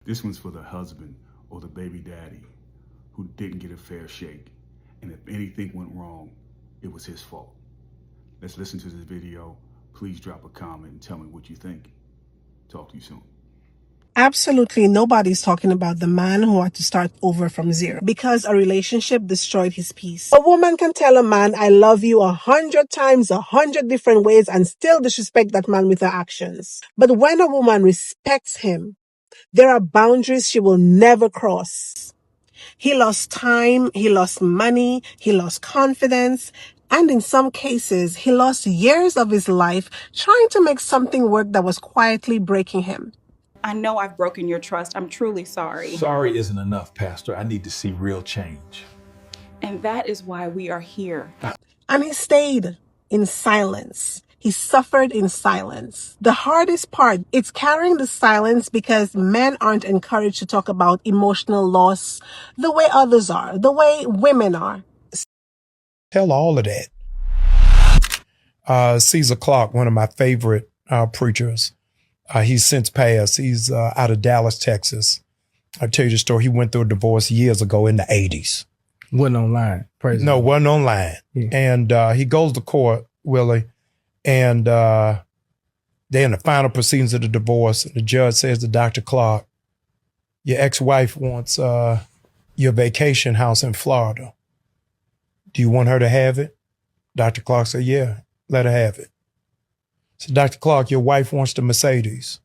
This one's for the husband or the baby daddy who didn't get a fair shake. And if anything went wrong, it was his fault. Let's listen to this video. Please drop a comment and tell me what you think. Talk to you soon. Absolutely nobody's talking about the man who had to start over from zero because a relationship destroyed his peace. A woman can tell a man, I love you 100 times, 100 different ways and still disrespect that man with her actions. But when a woman respects him, there are boundaries she will never cross. He lost time, he lost money, he lost confidence, and in some cases, he lost years of his life trying to make something work that was quietly breaking him. I know I've broken your trust. I'm truly sorry. Sorry isn't enough, Pastor. I need to see real change. And that is why we are here. And he stayed in silence. He suffered in silence. The hardest part, it's carrying the silence because men aren't encouraged to talk about emotional loss the way others are, the way women are. Tell all of that. Caesar Clark, one of my favorite preachers, he's since passed. He's out of Dallas, Texas. I'll tell you the story. He went through a divorce years ago in the 80s. Wasn't online. No, wasn't online. Yeah. And he goes to court, Willie, and they're in the final proceedings of the divorce. And the judge says to Dr. Clark, your ex-wife wants your vacation house in Florida. Do you want her to have it? Dr. Clark said, yeah, let her have it. So Dr. Clark, your wife wants the Mercedes.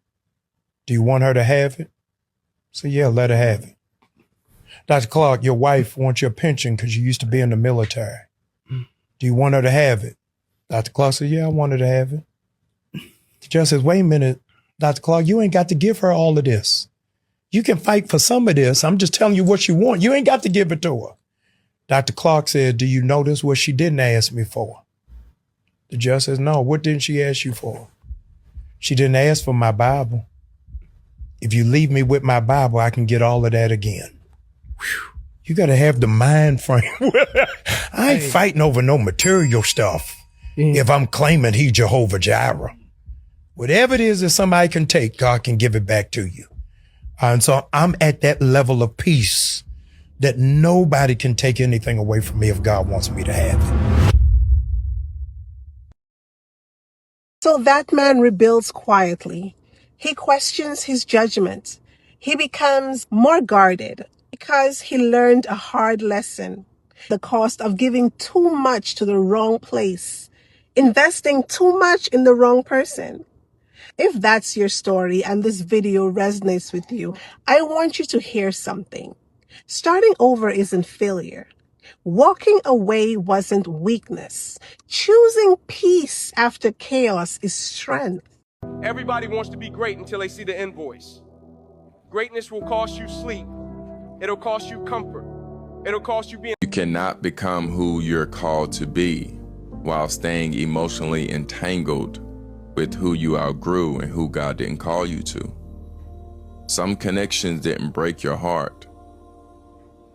Do you want her to have it? So yeah, let her have it. Dr. Clark, your wife wants your pension because you used to be in the military. Do you want her to have it? Dr. Clark said, yeah, I want her to have it. The judge says, wait a minute, Dr. Clark, you ain't got to give her all of this. You can fight for some of this. I'm just telling you what she wants. You ain't got to give it to her. Dr. Clark said, do you notice what she didn't ask me for? The judge says, no, what didn't she ask you for? She didn't ask for my Bible. If you leave me with my Bible, I can get all of that again. Whew. You got to have the mind frame. I ain't fighting over no material stuff. If I'm claiming he's Jehovah Jireh. Whatever it is that somebody can take, God can give it back to you. And so I'm at that level of peace that nobody can take anything away from me if God wants me to have it. So that man rebuilds quietly. He questions his judgment. He becomes more guarded because he learned a hard lesson. The cost of giving too much to the wrong place, investing too much in the wrong person. If that's your story and this video resonates with you, I want you to hear something. Starting over isn't failure. Walking away wasn't weakness. Choosing peace after chaos is strength. Everybody wants to be great until they see the invoice. Greatness will cost you sleep. It'll cost you comfort. It'll cost you being... You cannot become who you're called to be while staying emotionally entangled with who you outgrew and who God didn't call you to. Some connections didn't break your heart.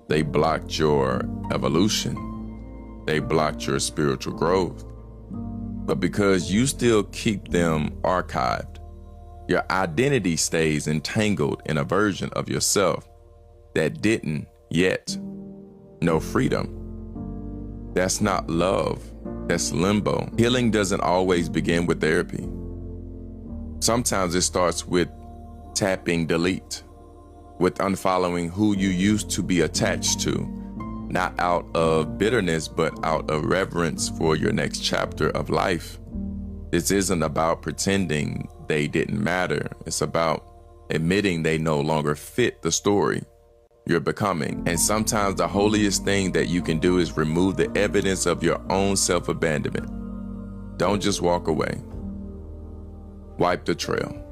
They blocked your evolution. They blocked your spiritual growth. But because you still keep them archived, your identity stays entangled in a version of yourself that didn't yet know freedom. That's not love. That's limbo. Healing doesn't always begin with therapy. Sometimes it starts with tapping delete, with unfollowing who you used to be attached to, not out of bitterness, but out of reverence for your next chapter of life. This isn't about pretending they didn't matter. It's about admitting they no longer fit the story you're becoming. And sometimes the holiest thing that you can do is remove the evidence of your own self-abandonment. Don't just walk away. Wipe the trail.